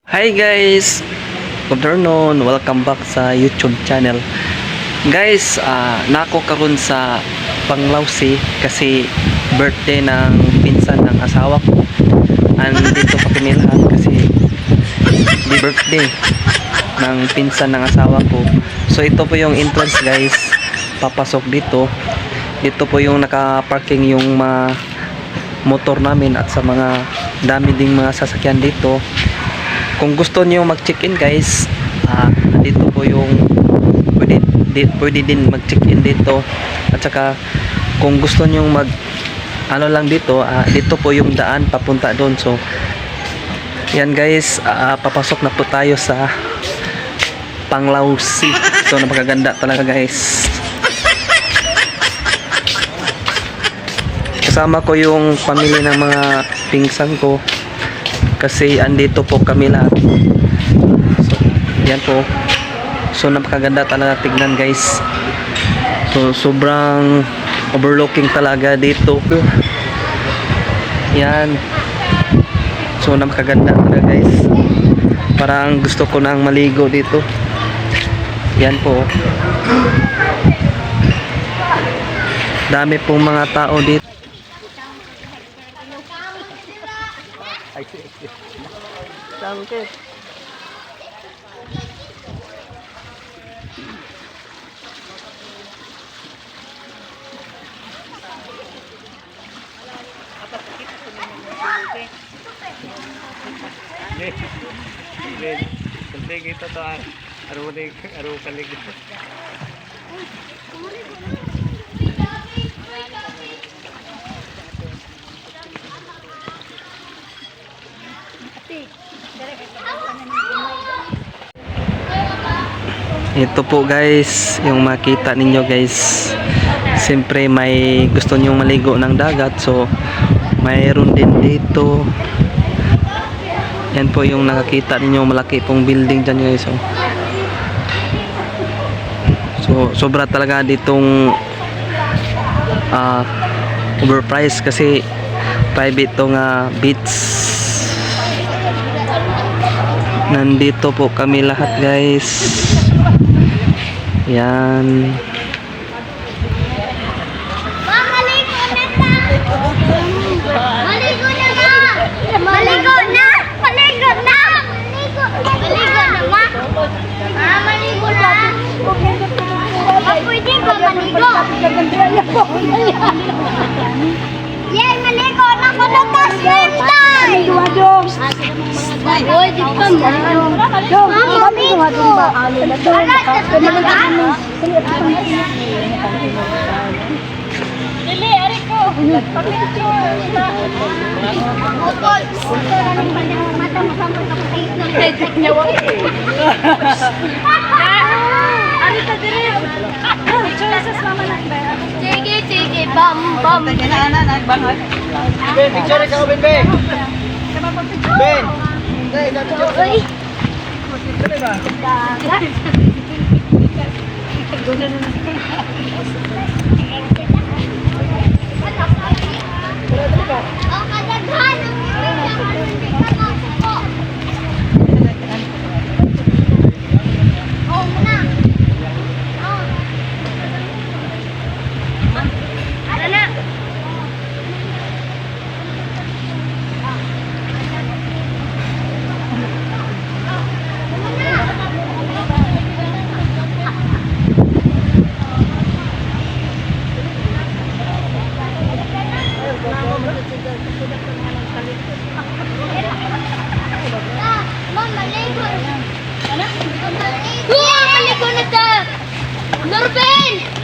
Hi guys, good afternoon, welcome back sa YouTube channel. Guys, nako karon sa Panglawsi kasi birthday ng pinsan ng asawa ko. Andito pa kami lahat kasi di birthday ng pinsan ng asawa ko. So ito po yung entrance guys, papasok dito. Dito po yung naka-parking yung motor namin at sa mga dami ding mga sasakyan dito. Kung gusto niyo mag-check-in guys, dito po yung pwede din mag-check-in dito. At saka kung gusto niyo lang dito, dito po yung daan papunta doon. So yan guys, papasok na po tayo sa Panglawsi. So napakaganda talaga guys. Kasama ko yung pamilya ng mga pinsan ko kasi andito po kami lahat. So yan po. So napakaganda talaga tignan guys. So sobrang overlooking talaga dito. Yan. So napakaganda talaga guys. Parang gusto ko nang maligo dito. Yan po. Dami pong mga tao dito. Sangkit. Kita to aru kalig. Ito po guys, yung makita ninyo guys. Siyempre may gusto niyo maligo ng dagat, so mayroon din dito. Yan po yung nakakita ninyo, malaki pong building dyan guys. So sobra talaga ditong overpriced kasi private tong beach. Nandito po kami lahat guys. Yan. Maligo na! Maligo na! Maligo na ma! Maligo na! Pwede ba maligo? Yay! Maligo na! Malutas swim time! Uy, di pa mo! Mama, maligo! Dili, Ariko! Sige, bam, bam. Picture sa Ben, Ben. Ben. Uy. Oh, kadaghan oh, muna. Oh. Ano na? Maligo na ta! Norben!